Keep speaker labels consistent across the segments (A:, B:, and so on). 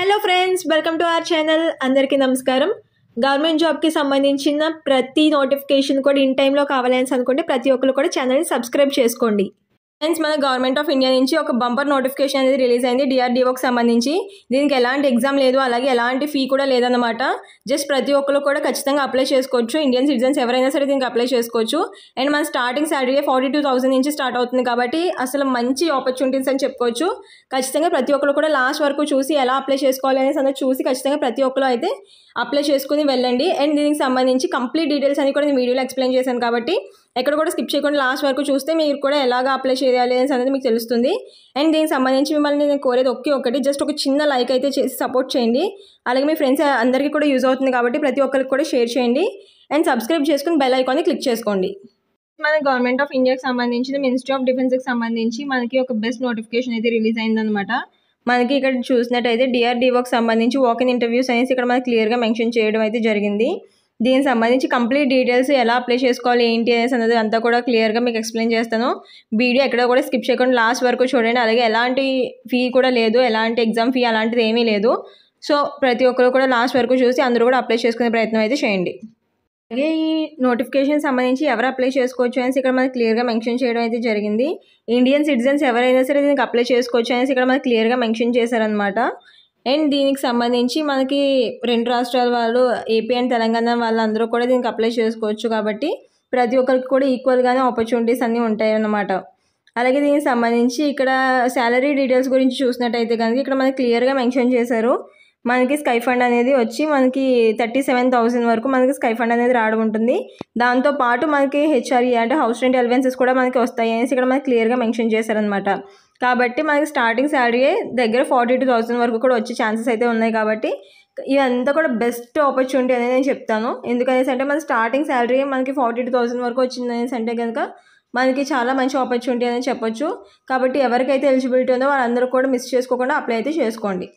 A: Hello friends, welcome to our channel. అందరికీ నమస్కారం. Government జాబ్కి సంబంధించిన ప్రతి నోటిఫికేషన్ కూడా ఇన్ టైంలో కావాలని అనుకుంటే ప్రతి ఒక్కరు కూడా ఛానల్ని సబ్స్క్రైబ్ చేసుకోండి. ఫ్రెండ్స్, మన గవర్నమెంట్ ఆఫ్ ఇండియా నుంచి ఒక బంపర్ నోటిఫికేషన్ అనేది రిలీజ్ అయింది DRDOకి సంబంధించి. దీనికి ఎలాంటి ఎగ్జామ్ లేదు, అలాగే ఎలాంటి ఫీ కూడా లేదన్నమాట. జస్ట్ ప్రతి ఒక్కరు కూడా ఖచ్చితంగా అప్లై చేసుకోవచ్చు. ఇండియన్ సిటిజన్స్ ఎవరైనా సరే దీనికి అప్లై చేసుకోవచ్చు. అండ్ మన స్టార్టింగ్ శాలరీ 42,000 నుంచి స్టార్ట్ అవుతుంది కాబట్టి అసలు మంచి ఆపర్చునిటీస్ అని చెప్పుకోవచ్చు. ఖచ్చితంగా ప్రతి ఒక్కరు కూడా లాస్ట్ వరకు చూసి ఎలా అప్లై చేసుకోవాలి అనేసి అనేది చూసి ఖచ్చితంగా ప్రతి ఒక్కరు అయితే అప్లై చేసుకుని వెళ్ళండి. అండ్ దీనికి సంబంధించి కంప్లీట్ డీటెయిల్స్ అని కూడా నేను వీడియోలో ఎక్స్ప్లెయిన్ చేశాను కాబట్టి ఎక్కడ కూడా స్కిప్ చేయకుండా లాస్ట్ వరకు చూస్తే మీరు కూడా ఎలాగ అప్లై చేయాలి అనేది మీకు తెలుస్తుంది. అండ్ దీనికి సంబంధించి మిమ్మల్ని నేను కోరేది ఒకటి జస్ట్ ఒక చిన్న లైక్ అయితే చేసి సపోర్ట్ చేయండి. అలాగే మీ ఫ్రెండ్స్ అందరికీ కూడా యూజ్ అవుతుంది కాబట్టి ప్రతి ఒక్కరికి కూడా షేర్ చేయండి. అండ్ సబ్స్క్రైబ్ చేసుకుని బెల్ ఐకాన్ని క్లిక్ చేసుకోండి. మన గవర్నమెంట్ ఆఫ్ ఇండియాకి సంబంధించిన మినిస్ట్రీ ఆఫ్ డిఫెన్స్కి సంబంధించి మనకి ఒక బెస్ట్ నోటిఫికేషన్ అయితే రిలీజ్ అయిందనమాట. మనకి ఇక్కడ చూసినట్టయితే DRDOకి సంబంధించి వాకిన్ ఇంటర్వ్యూస్ అనేసి ఇక్కడ మనకి క్లియర్గా మెన్షన్ చేయడం అయితే జరిగింది. దీనికి సంబంధించి కంప్లీట్ డీటెయిల్స్ ఎలా అప్లై చేసుకోవాలి ఏంటి అనేసి అనేది అంతా కూడా క్లియర్గా మీకు ఎక్స్ప్లెయిన్ చేస్తాను. వీడియో ఎక్కడ కూడా స్కిప్ చేయకుండా లాస్ట్ వరకు చూడండి. అలాగే ఎలాంటి ఫీ కూడా లేదు, ఎలాంటి ఎగ్జామ్ ఫీ అలాంటిది ఏమీ లేదు. సో ప్రతి ఒక్కరు కూడా లాస్ట్ వరకు చూసి అందరూ కూడా అప్లై చేసుకునే ప్రయత్నం అయితే చేయండి. అలాగే ఈ నోటిఫికేషన్ సంబంధించి ఎవరు అప్లై చేసుకోవచ్చు అనేసి ఇక్కడ మనకి క్లియర్గా మెన్షన్ చేయడం అయితే జరిగింది. ఇండియన్ సిటిజన్స్ ఎవరైనా సరే దీనికి అప్లై చేసుకోవచ్చు అనేసి ఇక్కడ మనకి క్లియర్గా మెన్షన్ చేశారనమాట. అండ్ దీనికి సంబంధించి మనకి రెండు రాష్ట్రాల వాళ్ళు ఏపీ అండ్ తెలంగాణ వాళ్ళందరూ కూడా దీనికి అప్లై చేసుకోవచ్చు కాబట్టి ప్రతి ఒక్కరికి కూడా ఈక్వల్గానే ఆపర్చునిటీస్ అన్నీ ఉంటాయి అన్నమాట. అలాగే దీనికి సంబంధించి ఇక్కడ శాలరీ డీటెయిల్స్ గురించి చూసినట్టయితే కనుక ఇక్కడ మనకి క్లియర్గా మెన్షన్ చేశారు. మనకి స్కై ఫండ్ అనేది వచ్చి మనకి 37,000 వరకు మనకి స్కై ఫండ్ అనేది రావడం ఉంటుంది. దాంతోపాటు మనకి HRE అంటే హౌస్ రెంట్ అలవెన్సెస్ కూడా మనకి వస్తాయి అనేసి ఇక్కడ మనకి క్లియర్గా మెన్షన్ చేశారనమాట. కాబట్టి మనకి స్టార్టింగ్ శాలరీ దగ్గర 42,000 వరకు కూడా వచ్చే ఛాన్సెస్ అయితే ఉన్నాయి. కాబట్టి ఇదంతా కూడా బెస్ట్ ఆపర్చునిటీ అనేది నేను చెప్తాను. ఎందుకనేసి అంటే మన స్టార్టింగ్ శాలరీ మనకి 42,000 వరకు వచ్చింది అనేసి అంటే కనుక మనకి చాలా మంచి ఆపర్చునిటీ అనేది చెప్పొచ్చు. కాబట్టి ఎవరికైతే ఎలిజిబిలిటీ ఉందో వాళ్ళందరూ కూడా మిస్ చేసుకోకుండా అప్లై అయితే చేసుకోండి.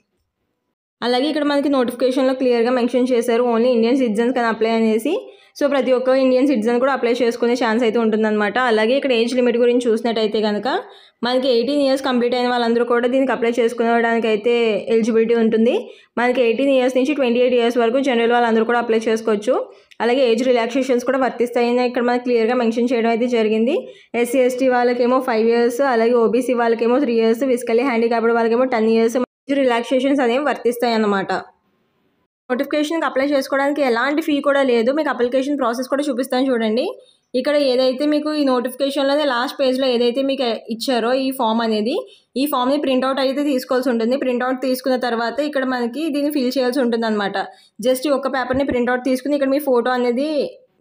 A: అలాగే ఇక్కడ మనకి నోటిఫికేషన్లో క్లియర్గా మెన్షన్ చేశారు ఓన్లీ ఇండియన్ సిటిజన్స్ కానీ అప్లై అనేసి. సో ప్రతి ఒక్క ఇండియన్ సిటిజన్ కూడా అప్లై చేసుకునే ఛాన్స్ అయితే ఉంటుందన్నమాట. అలాగే ఇక్కడ ఏజ్ లిమిట్ గురించి చూసినట్టయితే కనుక మనకి 18 ఇయర్స్ కంప్లీట్ అయిన వాళ్ళందరూ కూడా దీనికి అప్లై చేసుకోవడానికి అయితే ఎలిజిబిలిటీ ఉంటుంది. మనకి 18 ఇయర్స్ నుంచి 28 ఇయర్స్ వరకు జనరల్ వాళ్ళందరూ కూడా అప్లై చేసుకోవచ్చు. అలాగే ఏజ్ రిలాక్సేషన్స్ కూడా వర్తిస్తాయని ఇక్కడ మనకి క్లియర్గా మెన్షన్ చేయడం అయితే జరిగింది. SC ST వాళ్ళకేమో 5 ఇయర్స్, అలాగే OBC వాళ్ళకేమో 3 ఇయర్స్, ఫిజికల్లీ హ్యాండిక్యాప్డ్ వాళ్ళకేమో 10 ఇయర్స్ రిలాక్సేషన్స్ అనేవి వర్తిస్తాయి అన్నమాట. నోటిఫికేషన్కి అప్లై చేసుకోవడానికి ఎలాంటి ఫీ కూడా లేదు. మీకు అప్లికేషన్ ప్రాసెస్ కూడా చూపిస్తాను చూడండి. ఇక్కడ ఏదైతే మీకు ఈ నోటిఫికేషన్లోనే లాస్ట్ పేజ్లో ఏదైతే మీకు ఇచ్చారో ఈ ఫామ్ అనేది, ఈ ఫామ్ని ప్రింట్అవుట్ అయితే తీసుకోవాల్సి ఉంటుంది. ప్రింట్అవుట్ తీసుకున్న తర్వాత ఇక్కడ మనకి దీన్ని ఫిల్ చేయాల్సి ఉంటుంది అనమాట. జస్ట్ ఒక పేపర్ని ప్రింట్అవుట్ తీసుకుని ఇక్కడ మీ ఫోటో అనేది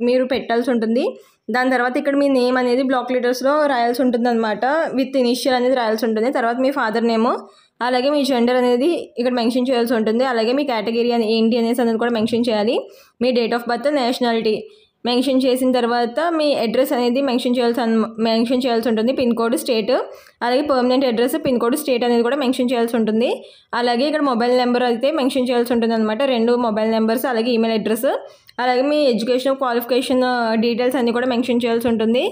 A: మీరు పెట్టాల్సి ఉంటుంది. దాని తర్వాత ఇక్కడ మీ నేమ్ అనేది బ్లాక్ లెటర్స్లో రాయాల్సి ఉంటుంది అనమాట. విత్ ఇనిషియల్ అనేది రాయాల్సి ఉంటుంది. తర్వాత మీ ఫాదర్ నేమ్, అలాగే మీ జెండర్ అనేది ఇక్కడ మెన్షన్ చేయాల్సి ఉంటుంది. అలాగే మీ కేటగిరీ అని ఏంటి అనేసి అనేది కూడా మెన్షన్ చేయాలి. మీ date of birth, nationality mention చేసిన తర్వాత మీ అడ్రస్ అనేది మెన్షన్ చేయాల్సి ఉంటుంది. పిన్ కోడ్, స్టేట్, అలాగే permanent address, pin code, state అనేది కూడా మెన్షన్ చేయాల్సి ఉంటుంది. అలాగే ఇక్కడ మొబైల్ నెంబర్ అయితే మెన్షన్ చేయాల్సి ఉంటుంది అనమాట. 2 మొబైల్ నెంబర్స్, అలాగే ఈమెయిల్ అడ్రస్, అలాగే మీ ఎడ్యుకేషన్ క్వాలిఫికేషన్ డీటెయిల్స్ అన్నీ కూడా మెన్షన్ చేయాల్సి ఉంటుంది.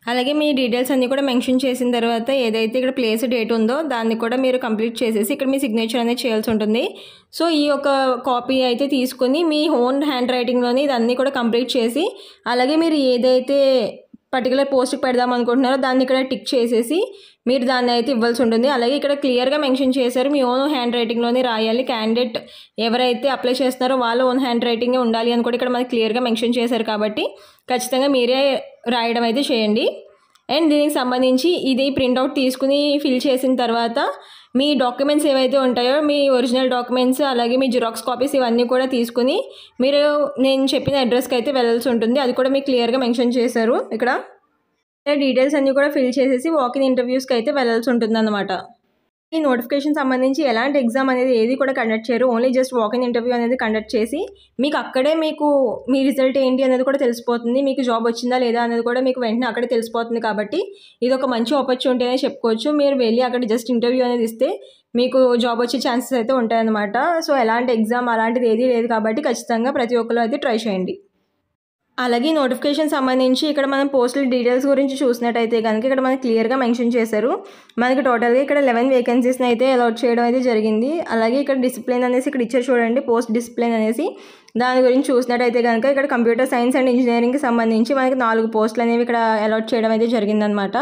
A: అలాగే మీ డీటెయిల్స్ అన్నీ కూడా మెన్షన్ చేసిన తర్వాత ఏదైతే ఇక్కడ ప్లేస్ డేట్ ఉందో దాన్ని కూడా మీరు కంప్లీట్ చేసేసి ఇక్కడ మీ సిగ్నేచర్ అనేది చేయాల్సి ఉంటుంది. సో ఈ యొక్క కాపీ అయితే తీసుకొని మీ ఓన్ హ్యాండ్ రైటింగ్లోని ఇదన్నీ కూడా కంప్లీట్ చేసి, అలాగే మీరు ఏదైతే పర్టికులర్ పోస్ట్కి పెడదాం అనుకుంటున్నారో దాన్ని ఇక్కడ టిక్ చేసేసి మీరు దాన్ని అయితే ఇవ్వాల్సి ఉంటుంది. అలాగే ఇక్కడ క్లియర్గా మెన్షన్ చేశారు మీ ఓన్ హ్యాండ్ రైటింగ్లోనే రాయాలి. క్యాండిడేట్ ఎవరైతే అప్లై చేస్తున్నారో వాళ్ళ ఓన్ హ్యాండ్ రైటింగే ఉండాలి అని కూడా ఇక్కడ మనకి క్లియర్గా మెన్షన్ చేశారు. కాబట్టి ఖచ్చితంగా మీరే రాయడం అయితే చేయండి. అండ్ దీనికి సంబంధించి ఇది ప్రింట్అవుట్ తీసుకుని ఫిల్ చేసిన తర్వాత మీ డాక్యుమెంట్స్ ఏవైతే ఉంటాయో మీ ఒరిజినల్ డాక్యుమెంట్స్, అలాగే మీ జిరాక్స్ కాపీస్ ఇవన్నీ కూడా తీసుకుని మీరు నేను చెప్పిన అడ్రస్కి అయితే వెళ్ళాల్సి ఉంటుంది. అది కూడా మీకు క్లియర్గా మెన్షన్ చేశారు. ఇక్కడ డీటెయిల్స్ అన్నీ కూడా ఫిల్ చేసేసి వాకిన్ ఇంటర్వ్యూస్కి అయితే వెళ్ళాల్సి ఉంటుంది అన్నమాట. ఈ నోటిఫికేషన్ సంబంధించి ఎలాంటి ఎగ్జామ్ అనేది ఏది కూడా కండక్ట్ చేయరు. ఓన్లీ జస్ట్ వాకిన్ ఇంటర్వ్యూ అనేది కండక్ట్ చేసి మీకు అక్కడే మీకు మీ రిజల్ట్ ఏంటి అనేది కూడా తెలిసిపోతుంది. మీకు జాబ్ వచ్చిందా లేదా అనేది కూడా మీకు వెంటనే అక్కడే తెలిసిపోతుంది. కాబట్టి ఇది ఒక మంచి ఆపర్చునిటీ అనేది చెప్పుకోవచ్చు. మీరు వెళ్ళి అక్కడ జస్ట్ ఇంటర్వ్యూ అనేది ఇస్తే మీకు జాబ్ వచ్చే ఛాన్సెస్ అయితే ఉంటాయన్నమాట. సో ఎలాంటి ఎగ్జామ్ అలాంటిది ఏదీ లేదు కాబట్టి ఖచ్చితంగా ప్రతి ఒక్కరు అయితే ట్రై చేయండి. అలాగే నోటిఫికేషన్ సంబంధించి ఇక్కడ మనం పోస్టల్ డీటెయిల్స్ గురించి చూసినట్టయితే కనుక ఇక్కడ మనకి క్లియర్గా మెన్షన్ చేశారు. మనకి టోటల్గా ఇక్కడ 11 వేకెన్సీస్ని అయితే అలాట్ చేయడం అయితే జరిగింది. అలాగే ఇక్కడ డిసిప్లిన్ అనేసి ఇక్కడ ఇచ్చారు చూడండి, పోస్ట్ డిసిప్లిన్ అనేసి. దాని గురించి చూసినట్టయితే కనుక ఇక్కడ కంప్యూటర్ సైన్స్ అండ్ ఇంజనీరింగ్కి సంబంధించి మనకి 4 పోస్టులు అనేవి ఇక్కడ అలాట్ చేయడం అయితే జరిగిందనమాట.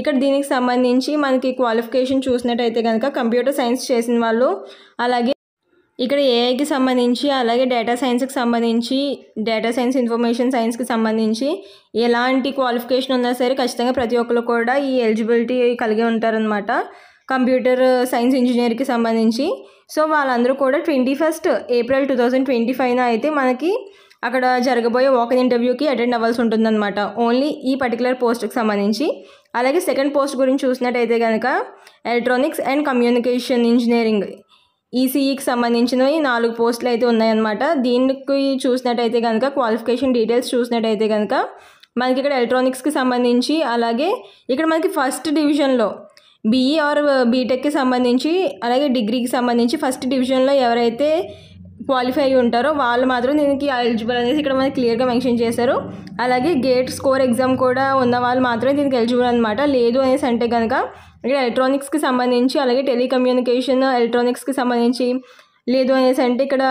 A: ఇక్కడ దీనికి సంబంధించి మనకి క్వాలిఫికేషన్ చూసినట్టయితే కనుక కంప్యూటర్ సైన్స్ చేసిన వాళ్ళు, అలాగే ఇక్కడ ఏఐకి సంబంధించి, అలాగే డేటా సైన్స్కి సంబంధించి, డేటా సైన్స్ ఇన్ఫర్మేషన్ సైన్స్కి సంబంధించి ఎలాంటి క్వాలిఫికేషన్ ఉన్నా సరే ఖచ్చితంగా ప్రతి ఒక్కరు కూడా ఈ ఎలిజిబిలిటీ కలిగి ఉంటారనమాట కంప్యూటర్ సైన్స్ ఇంజనీర్కి సంబంధించి. సో వాళ్ళందరూ కూడా 21 ఏప్రిల్ 2025 అయితే మనకి అక్కడ జరగబోయే వాక్-ఇన్ ఇంటర్వ్యూకి అటెండ్ అవ్వాల్సి ఉంటుందన్నమాట, ఓన్లీ ఈ పర్టికులర్ పోస్ట్కి సంబంధించి. అలాగే సెకండ్ పోస్ట్ గురించి చూసినట్టయితే కనుక ఎలక్ట్రానిక్స్ అండ్ కమ్యూనికేషన్ ఇంజనీరింగ్ ఈసీఈకి సంబంధించినవి 4 పోస్టులు అయితే ఉన్నాయన్నమాట. దీనికి చూసినట్టయితే కనుక క్వాలిఫికేషన్ డీటెయిల్స్ చూసినట్టయితే కనుక మనకి ఇక్కడ ఎలక్ట్రానిక్స్కి సంబంధించి, అలాగే ఇక్కడ మనకి ఫస్ట్ డివిజన్లో బీఈ ఆర్ బీటెక్కి సంబంధించి, అలాగే డిగ్రీకి సంబంధించి ఫస్ట్ డివిజన్లో ఎవరైతే క్వాలిఫై అయి ఉంటారో వాళ్ళు మాత్రం దీనికి ఎలిజిబుల్ అనేసి ఇక్కడ మనకి క్లియర్గా మెన్షన్ చేశారు. అలాగే గేట్ స్కోర్ ఎగ్జామ్ కూడా ఉన్న వాళ్ళు మాత్రమే దీనికి ఎలిజిబుల్ అనమాట. లేదు అనేసి అంటే కనుక ఇక్కడ ఎలక్ట్రానిక్స్కి సంబంధించి, అలాగే టెలికమ్యూనికేషన్ ఎలక్ట్రానిక్స్కి సంబంధించి, లేదు అనేసి అంటే ఇక్కడ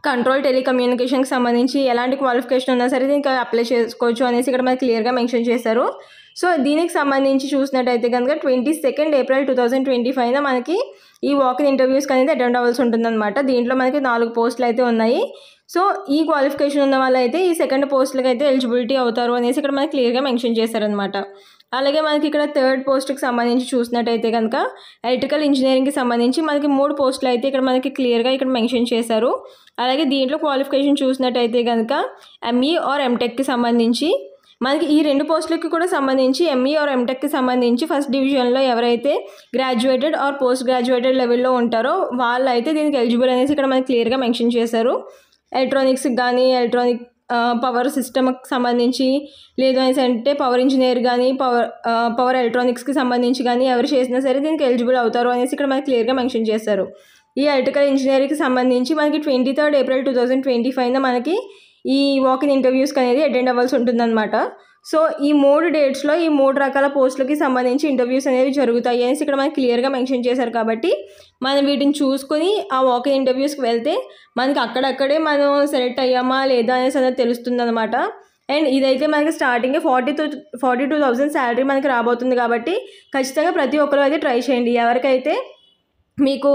A: కంట్రోల్ టెలికమ్యూనికేషన్కి సంబంధించి ఎలాంటి క్వాలిఫికేషన్ ఉన్నా సరే దీనికి అప్లై చేసుకోవచ్చు అనేసి ఇక్కడ మనకి క్లియర్గా మెన్షన్ చేశారు. సో దీనికి సంబంధించి చూసినట్టయితే కనుక 22 ఏప్రిల్ 2025 మనకి ఈ వాక్-ఇన్ ఇంటర్వ్యూస్కి అనేది అటెండ్ అవ్వాల్సి ఉంటుందన్నమాట. దీంట్లో మనకి 4 పోస్టులు అయితే ఉన్నాయి. సో ఈ క్వాలిఫికేషన్ ఉన్న వాళ్ళు అయితే ఈ సెకండ్ పోస్టులకి అయితే ఎలిజిబిలిటీ అవుతారు అనేసి ఇక్కడ మనకి క్లియర్గా మెన్షన్ చేశారనమాట. అలాగే మనకి ఇక్కడ థర్డ్ పోస్ట్కి సంబంధించి చూసినట్టయితే కనుక ఎలక్ట్రికల్ ఇంజనీరింగ్కి సంబంధించి మనకి 3 పోస్టులు అయితే ఇక్కడ మనకి క్లియర్గా ఇక్కడ మెన్షన్ చేశారు. అలాగే దీంట్లో క్వాలిఫికేషన్ చూసినట్టయితే కనుక ఎంఈ ఆర్ ఎంటెక్కి సంబంధించి మనకి ఈ 2 పోస్టులకి కూడా సంబంధించి ఎంఈ ఆర్ ఎంటెక్కి సంబంధించి ఫస్ట్ డివిజన్లో ఎవరైతే గ్రాడ్యుయేటెడ్ ఆర్ పోస్ట్ గ్రాడ్యుయేటెడ్ లెవెల్లో ఉంటారో వాళ్ళు అయితే దీనికి ఎలిజిబుల్ అనేసి ఇక్కడ మనకి క్లియర్గా మెన్షన్ చేశారు. ఎలక్ట్రానిక్స్కి కానీ, ఎలక్ట్రానిక్ పవర్ సిస్టమ్కి సంబంధించి, లేదు అనేసి అంటే పవర్ ఇంజనీర్ కానీ, పవర్ ఎలక్ట్రానిక్స్కి సంబంధించి కానీ ఎవరు చేసినా సరే దీనికి ఎలిజిబుల్ అవుతారు అనేసి ఇక్కడ మనకి క్లియర్గా మెన్షన్ చేశారు. ఈ ఎలక్ట్రికల్ ఇంజనీరింగ్కి సంబంధించి మనకి 23 ఏప్రిల్ 2025 మనకి ఈ వాక్-ఇన్ ఇంటర్వ్యూస్కి అనేది అటెండ్ అవ్వాల్సి ఉంటుందన్నమాట. సో ఈ 3 డేట్స్లో ఈ 3 రకాల పోస్టులకి సంబంధించి ఇంటర్వ్యూస్ అనేవి జరుగుతాయి అనేసి ఇక్కడ మనకి క్లియర్గా మెన్షన్ చేశారు. కాబట్టి మనం వీటిని చూసుకొని ఆ వాక్-ఇన్ ఇంటర్వ్యూస్కి వెళ్తే మనకి అక్కడక్కడే మనం సెలెక్ట్ అయ్యామా లేదా అనేసి అనేది తెలుస్తుంది అనమాట. అండ్ ఇదైతే మనకి స్టార్టింగ్ 42,000 శాలరీ మనకి రాబోతుంది. కాబట్టి ఖచ్చితంగా ప్రతి ఒక్కరు అయితే ట్రై చేయండి. ఎవరికైతే మీకు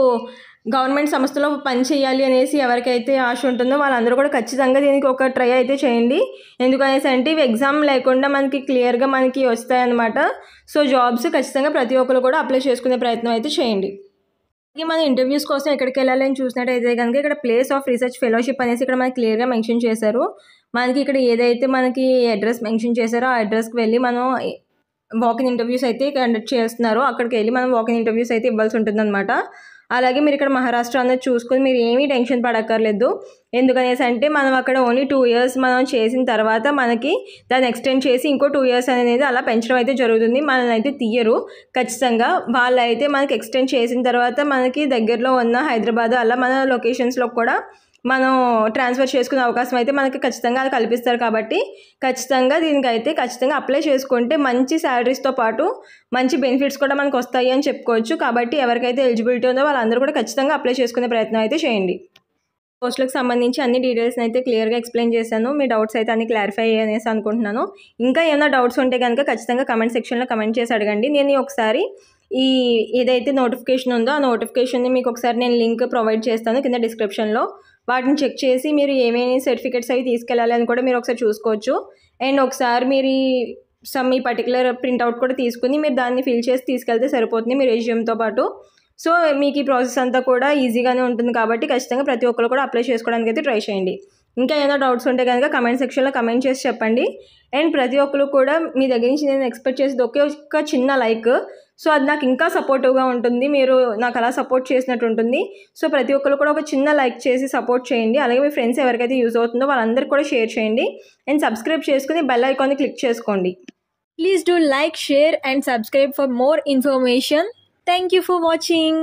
A: గవర్నమెంట్ సంస్థలో పని చేయాలి అనేసి ఎవరికైతే ఆశ ఉంటుందో వాళ్ళందరూ కూడా ఖచ్చితంగా దీనికి ఒక ట్రై అయితే చేయండి. ఎందుకనేసి అంటే ఇవి ఎగ్జామ్ లేకుండా మనకి క్లియర్గా మనకి వస్తాయన్నమాట. సో జాబ్స్ ఖచ్చితంగా ప్రతి ఒక్కరు కూడా అప్లై చేసుకునే ప్రయత్నం అయితే చేయండి. అలాగే మన ఇంటర్వ్యూస్ కోసం ఎక్కడికి వెళ్ళాలని చూసినట్టయితే కనుక ఇక్కడ ప్లేస్ ఆఫ్ రీసెర్చ్ ఫెలోషిప్ అనేసి ఇక్కడ మనకి క్లియర్గా మెన్షన్ చేశారు. మనకి ఇక్కడ ఏదైతే మనకి అడ్రస్ మెన్షన్ చేశారో ఆ అడ్రస్కి వెళ్ళి మనం వాక్-ఇన్ ఇంటర్వ్యూస్ అయితే కండక్ట్ చేస్తున్నారో అక్కడికి వెళ్ళి మనం వాక్-ఇన్ ఇంటర్వ్యూస్ అయితే ఇవ్వాల్సి ఉంటుందన్నమాట. అలాగే మీరు ఇక్కడ మహారాష్ట్ర అనేది చూసుకొని మీరు ఏమీ టెన్షన్ పడక్కర్లేదు. ఎందుకనేసి అంటే మనం అక్కడ ఓన్లీ 2 years మనం చేసిన తర్వాత మనకి దాన్ని ఎక్స్టెండ్ చేసి ఇంకో 2 years అనేది అలా పెంచడం అయితే జరుగుతుంది. మనల్ని అయితే తీయరు ఖచ్చితంగా. వాళ్ళు అయితే మనకి ఎక్స్టెండ్ చేసిన తర్వాత మనకి దగ్గరలో ఉన్న హైదరాబాద్ అలా మన లొకేషన్స్లో కూడా మనం ట్రాన్స్ఫర్ చేసుకునే అవకాశం అయితే మనకి ఖచ్చితంగా అది కల్పిస్తారు. కాబట్టి ఖచ్చితంగా దీనికైతే ఖచ్చితంగా అప్లై చేసుకుంటే మంచి శాలరీస్తో పాటు మంచి బెనిఫిట్స్ కూడా మనకు వస్తాయి అని చెప్పుకోవచ్చు. కాబట్టి ఎవరికైతే ఎలిజిబిలిటీ ఉందో వాళ్ళందరూ కూడా ఖచ్చితంగా అప్లై చేసుకునే ప్రయత్నం అయితే చేయండి. పోస్టులకు సంబంధించి అన్ని డీటెయిల్స్ని అయితే క్లియర్గా ఎక్స్ప్లెయిన్ చేశాను. మీ డౌట్స్ అయితే అన్ని క్లారిఫై అనేసి అనుకుంటున్నాను. ఇంకా ఏమైనా డౌట్స్ ఉంటే కనుక ఖచ్చితంగా కమెంట్ సెక్షన్లో కమెంట్ చేసి అడగండి. నేను ఒకసారి ఈ ఏదైతే నోటిఫికేషన్ ఉందో ఆ నోటిఫికేషన్ని మీకు ఒకసారి నేను లింక్ ప్రొవైడ్ చేస్తాను కింద డిస్క్రిప్షన్లో. వాటిని చెక్ చేసి మీరు ఏమేమి సర్టిఫికేట్స్ అవి తీసుకెళ్ళాలి అని కూడా మీరు ఒకసారి చూసుకోవచ్చు. అండ్ ఒకసారి మీరు ఈ పర్టికులర్ ప్రింట్అవుట్ కూడా తీసుకుని మీరు దాన్ని ఫిల్ చేసి తీసుకెళ్తే సరిపోతుంది మీ రెజ్యూమ్తో పాటు. సో మీకు ఈ ప్రాసెస్ అంతా కూడా ఈజీగానే ఉంటుంది. కాబట్టి ఖచ్చితంగా ప్రతి ఒక్కరు కూడా అప్లై చేసుకోవడానికి అయితే ట్రై చేయండి. ఇంకా ఏమైనా డౌట్స్ ఉంటే కనుక కమెంట్ సెక్షన్లో కమెంట్ చేసి చెప్పండి. అండ్ ప్రతి ఒక్కరు కూడా మీ దగ్గర నుంచి నేను ఎక్స్పెక్ట్ చేసేది ఒకే ఒక చిన్న లైక్. సో అది నాకు ఇంకా సపోర్టివ్గా ఉంటుంది. మీరు నాకు అలా సపోర్ట్ చేసినట్టు ఉంటుంది. సో ప్రతి ఒక్కరు కూడా ఒక చిన్న లైక్ చేసి సపోర్ట్ చేయండి. అలాగే మీ ఫ్రెండ్స్ ఎవరికైతే యూజ్ అవుతుందో వాళ్ళందరికీ కూడా షేర్ చేయండి. అండ్ సబ్స్క్రైబ్ చేసుకుని బెల్ ఐకాన్ని క్లిక్ చేసుకోండి.
B: Please do like, share and subscribe for more information. Thank you for watching.